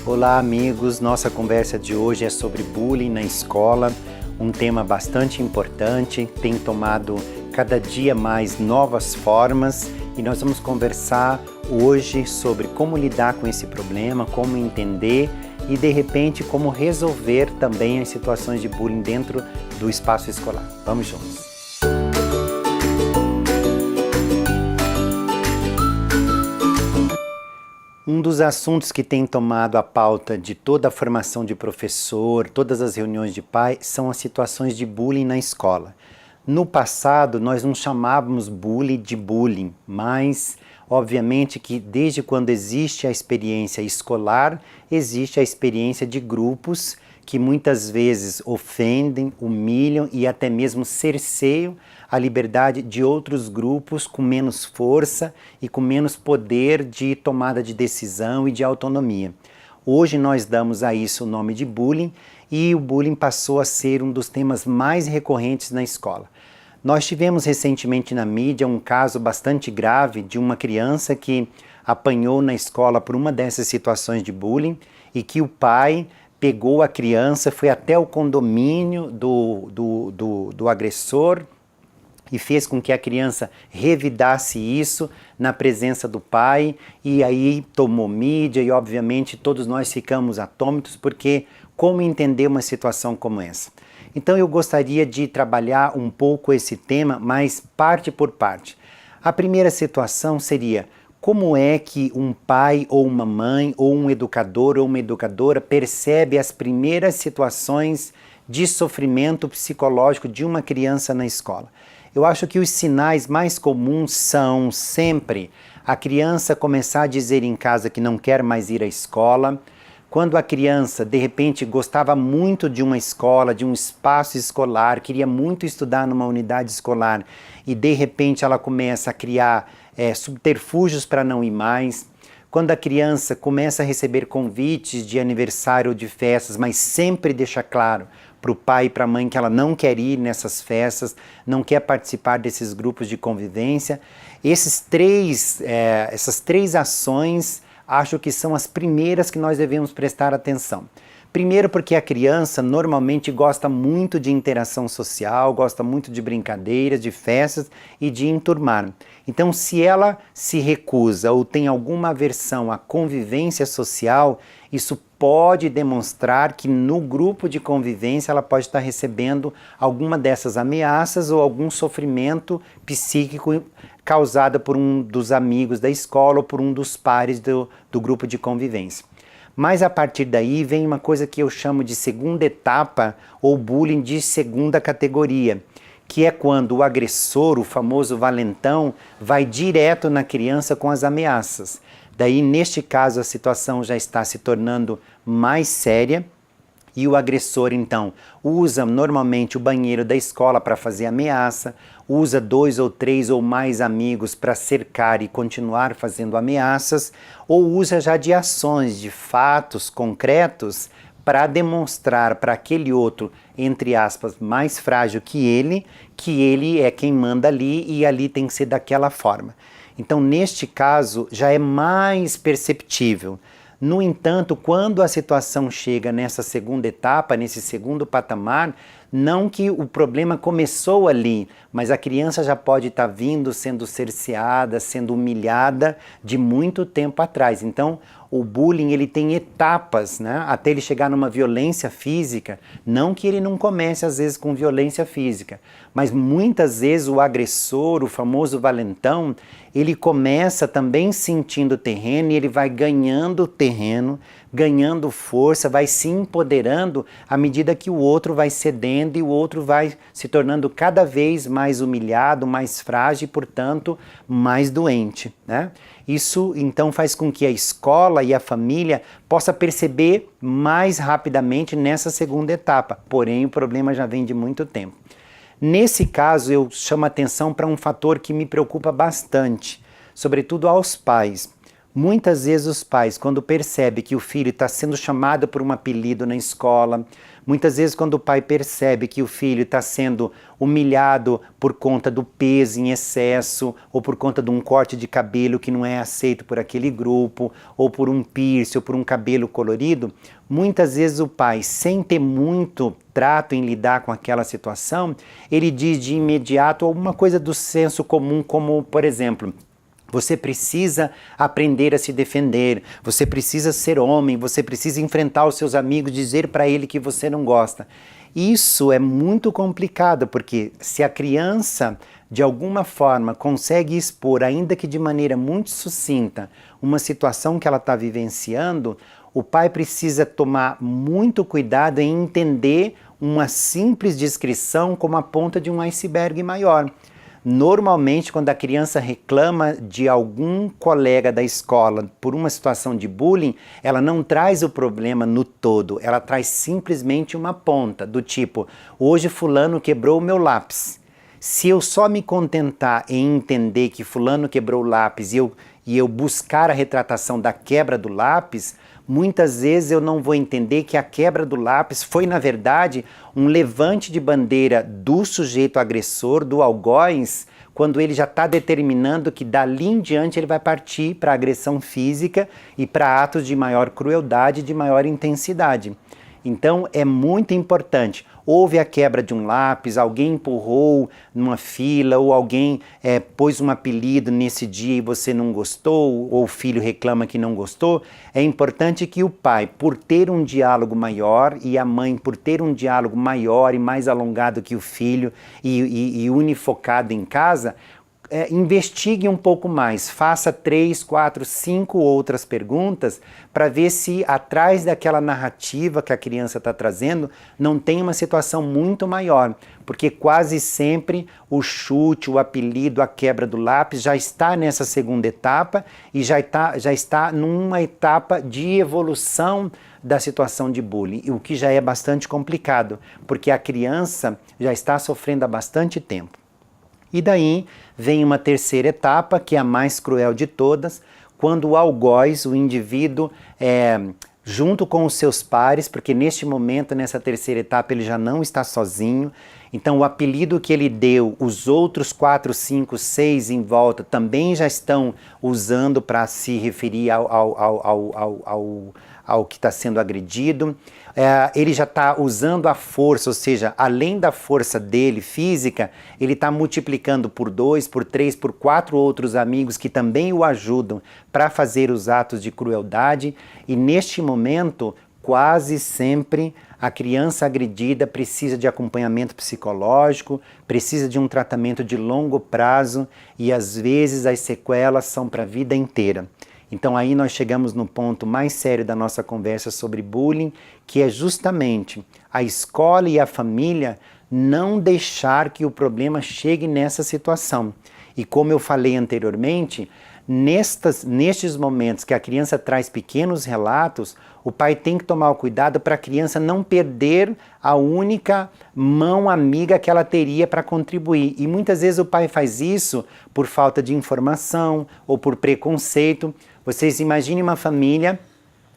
Olá, amigos. Nossa conversa de hoje é sobre bullying na escola, um tema bastante importante, tem tomado cada dia mais novas formas e nós vamos conversar hoje sobre como lidar com esse problema, como entender e, de repente, como resolver também as situações de bullying dentro do espaço escolar. Vamos juntos. Um dos assuntos que tem tomado a pauta de toda a formação de professor, todas as reuniões de pai, são as situações de bullying na escola. No passado, nós não chamávamos bullying de bullying, mas obviamente que desde quando existe a experiência escolar, existe a experiência de grupos que muitas vezes ofendem, humilham e até mesmo cerceiam a liberdade de outros grupos com menos força e com menos poder de tomada de decisão e de autonomia. Hoje nós damos a isso o nome de bullying e o bullying passou a ser um dos temas mais recorrentes na escola. Nós tivemos recentemente na mídia um caso bastante grave de uma criança que apanhou na escola por uma dessas situações de bullying e que o pai pegou a criança, foi até o condomínio do agressor e fez com que a criança revidasse isso na presença do pai e aí tomou mídia e obviamente todos nós ficamos atônitos porque como entender uma situação como essa? Então eu gostaria de trabalhar um pouco esse tema, mas parte por parte. A primeira situação seria como é que um pai ou uma mãe ou um educador ou uma educadora percebe as primeiras situações de sofrimento psicológico de uma criança na escola? Eu acho que os sinais mais comuns são sempre a criança começar a dizer em casa que não quer mais ir à escola, quando a criança de repente gostava muito de uma escola, de um espaço escolar, queria muito estudar numa unidade escolar e de repente ela começa a criar subterfúgios para não ir mais, quando a criança começa a receber convites de aniversário ou de festas, mas sempre deixa claro para o pai e para a mãe que ela não quer ir nessas festas, não quer participar desses grupos de convivência. Essas três ações acho que são as primeiras que nós devemos prestar atenção. Primeiro porque a criança normalmente gosta muito de interação social, gosta muito de brincadeiras, de festas e de enturmar. Então se ela se recusa ou tem alguma aversão à convivência social, isso pode demonstrar que no grupo de convivência ela pode estar recebendo alguma dessas ameaças ou algum sofrimento psíquico causado por um dos amigos da escola ou por um dos pares do grupo de convivência. Mas a partir daí vem uma coisa que eu chamo de segunda etapa ou bullying de segunda categoria, que é quando o agressor, o famoso valentão, vai direto na criança com as ameaças. Daí, neste caso, a situação já está se tornando mais séria e o agressor, então, usa normalmente o banheiro da escola para fazer ameaça, usa 2 ou 3 ou mais amigos para cercar e continuar fazendo ameaças, ou usa já de ações, de fatos concretos para demonstrar para aquele outro, entre aspas, mais frágil que ele é quem manda ali e ali tem que ser daquela forma. Então, neste caso, já é mais perceptível. No entanto, quando a situação chega nessa segunda etapa, nesse segundo patamar, não que o problema começou ali, mas a criança já pode estar vindo sendo cerceada, sendo humilhada de muito tempo atrás. Então, o bullying ele tem etapas, né? Até ele chegar numa violência física, não que ele não comece às vezes com violência física, mas muitas vezes o agressor, o famoso valentão, ele começa também sentindo terreno e ele vai ganhando terreno, ganhando força, vai se empoderando à medida que o outro vai cedendo e o outro vai se tornando cada vez mais humilhado, mais frágil e, portanto, mais doente, né? Isso, então, faz com que a escola e a família possa perceber mais rapidamente nessa segunda etapa, porém o problema já vem de muito tempo. Nesse caso, eu chamo a atenção para um fator que me preocupa bastante, sobretudo aos pais. Muitas vezes os pais, quando percebem que o filho está sendo chamado por um apelido na escola, Muitas vezes quando o pai percebe que o filho está sendo humilhado por conta do peso em excesso, ou por conta de um corte de cabelo que não é aceito por aquele grupo, ou por um piercing, ou por um cabelo colorido, muitas vezes o pai, sem ter muito trato em lidar com aquela situação, ele diz de imediato alguma coisa do senso comum, como, por exemplo, você precisa aprender a se defender, você precisa ser homem, você precisa enfrentar os seus amigos, dizer para ele que você não gosta. Isso é muito complicado, porque se a criança, de alguma forma, consegue expor, ainda que de maneira muito sucinta, uma situação que ela está vivenciando, o pai precisa tomar muito cuidado em entender uma simples descrição como a ponta de um iceberg maior. Normalmente, quando a criança reclama de algum colega da escola por uma situação de bullying, ela não traz o problema no todo, ela traz simplesmente uma ponta, do tipo, hoje fulano quebrou o meu lápis. Se eu só me contentar em entender que fulano quebrou o lápis e eu buscar a retratação da quebra do lápis, muitas vezes eu não vou entender que a quebra do lápis foi, na verdade, um levante de bandeira do sujeito agressor, do algoz, quando ele já está determinando que dali em diante ele vai partir para agressão física e para atos de maior crueldade, de maior intensidade. Então é muito importante. Houve a quebra de um lápis, alguém empurrou numa fila, ou alguém pôs um apelido nesse dia e você não gostou, ou o filho reclama que não gostou. É importante que o pai, por ter um diálogo maior, e a mãe, por ter um diálogo maior e mais alongado que o filho e unifocado em casa, investigue um pouco mais, faça 3, 4, 5 outras perguntas para ver se atrás daquela narrativa que a criança está trazendo não tem uma situação muito maior, porque quase sempre o chute, o apelido, a quebra do lápis já está nessa segunda etapa e já está numa etapa de evolução da situação de bullying, o que já é bastante complicado, porque a criança já está sofrendo há bastante tempo. E daí vem uma terceira etapa, que é a mais cruel de todas, quando o algoz, o indivíduo, junto com os seus pares, porque neste momento, nessa terceira etapa, ele já não está sozinho, então o apelido que ele deu, os outros 4, 5, 6 em volta também já estão usando para se referir ao que está sendo agredido. Ele já está usando a força, ou seja, além da força dele física, ele está multiplicando por 2, por 3, por 4 outros amigos que também o ajudam para fazer os atos de crueldade, e neste momento, quase sempre, a criança agredida precisa de acompanhamento psicológico, precisa de um tratamento de longo prazo, e às vezes as sequelas são para a vida inteira. Então aí nós chegamos no ponto mais sério da nossa conversa sobre bullying, que é justamente a escola e a família não deixar que o problema chegue nessa situação. E como eu falei anteriormente, nestes momentos que a criança traz pequenos relatos, o pai tem que tomar o cuidado para a criança não perder a única mão amiga que ela teria para contribuir. E muitas vezes o pai faz isso por falta de informação ou por preconceito. Vocês imaginem uma família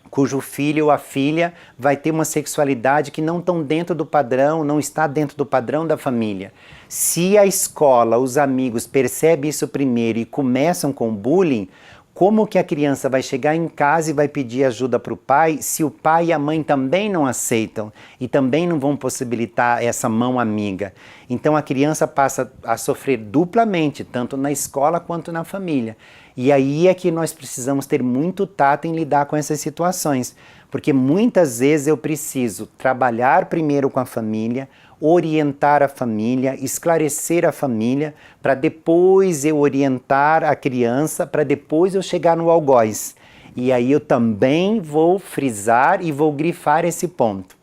cujo filho ou a filha vai ter uma sexualidade que não está dentro do padrão, não está dentro do padrão da família. Se a escola, os amigos percebem isso primeiro e começam com bullying, como que a criança vai chegar em casa e vai pedir ajuda para o pai se o pai e a mãe também não aceitam e também não vão possibilitar essa mão amiga? Então a criança passa a sofrer duplamente, tanto na escola quanto na família. E aí é que nós precisamos ter muito tato em lidar com essas situações, porque muitas vezes eu preciso trabalhar primeiro com a família, orientar a família, esclarecer a família, para depois eu orientar a criança, para depois eu chegar no algoz. E aí eu também vou frisar e vou grifar esse ponto.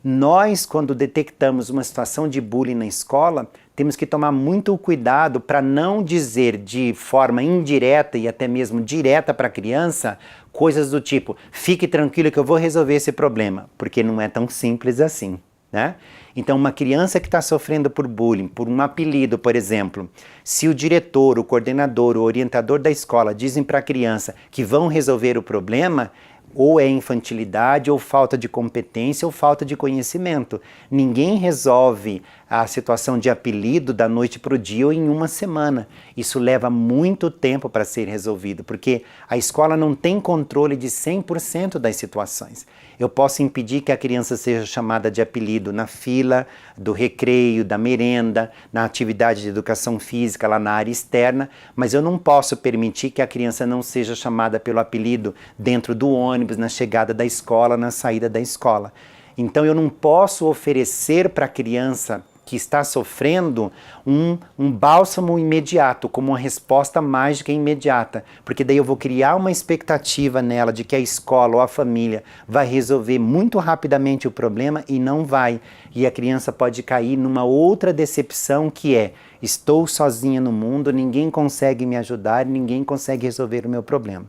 Nós, quando detectamos uma situação de bullying na escola, temos que tomar muito cuidado para não dizer de forma indireta e até mesmo direta para a criança coisas do tipo, fique tranquilo que eu vou resolver esse problema, porque não é tão simples assim, né? Então, uma criança que está sofrendo por bullying, por um apelido, por exemplo, se o diretor, o coordenador, o orientador da escola dizem para a criança que vão resolver o problema, Ou é infantilidade, ou falta de competência, ou falta de conhecimento. Ninguém resolve a situação de apelido da noite para o dia ou em uma semana. Isso leva muito tempo para ser resolvido, porque a escola não tem controle de 100% das situações. Eu posso impedir que a criança seja chamada de apelido na fila do recreio, da merenda, na atividade de educação física, lá na área externa, mas eu não posso permitir que a criança não seja chamada pelo apelido dentro do ônibus, na chegada da escola, na saída da escola. Então eu não posso oferecer para a criança que está sofrendo um bálsamo imediato, como uma resposta mágica imediata, porque daí eu vou criar uma expectativa nela de que a escola ou a família vai resolver muito rapidamente o problema e não vai. E a criança pode cair numa outra decepção que é: estou sozinha no mundo, ninguém consegue me ajudar, ninguém consegue resolver o meu problema.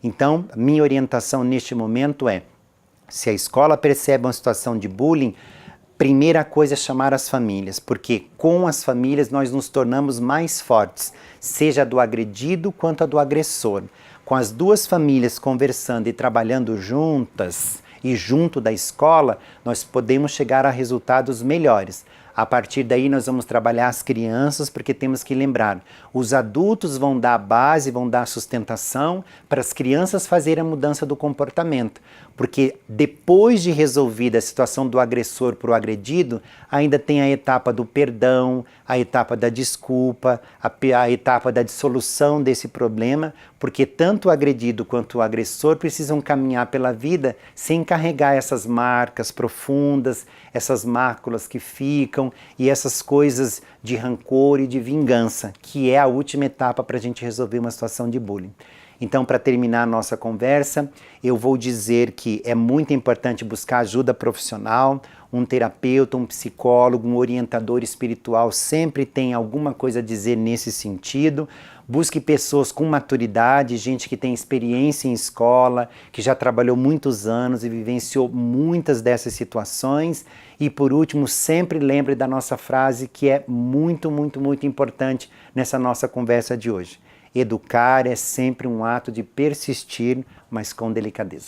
Então, minha orientação neste momento é: se a escola percebe uma situação de bullying, primeira coisa é chamar as famílias, porque com as famílias nós nos tornamos mais fortes, seja do agredido quanto a do agressor. Com as duas famílias conversando e trabalhando juntas e junto da escola, nós podemos chegar a resultados melhores. A partir daí nós vamos trabalhar as crianças, porque temos que lembrar, os adultos vão dar a base, vão dar a sustentação para as crianças fazerem a mudança do comportamento. Porque depois de resolvida a situação do agressor para o agredido, ainda tem a etapa do perdão, a etapa da desculpa, a etapa da dissolução desse problema, porque tanto o agredido quanto o agressor precisam caminhar pela vida sem carregar essas marcas profundas, essas máculas que ficam e essas coisas de rancor e de vingança, que é a última etapa para a gente resolver uma situação de bullying. Então, para terminar a nossa conversa, eu vou dizer que é muito importante buscar ajuda profissional, um terapeuta, um psicólogo, um orientador espiritual sempre tem alguma coisa a dizer nesse sentido. Busque pessoas com maturidade, gente que tem experiência em escola, que já trabalhou muitos anos e vivenciou muitas dessas situações. E por último, sempre lembre da nossa frase que é muito, muito, muito importante nessa nossa conversa de hoje. Educar é sempre um ato de persistir, mas com delicadeza.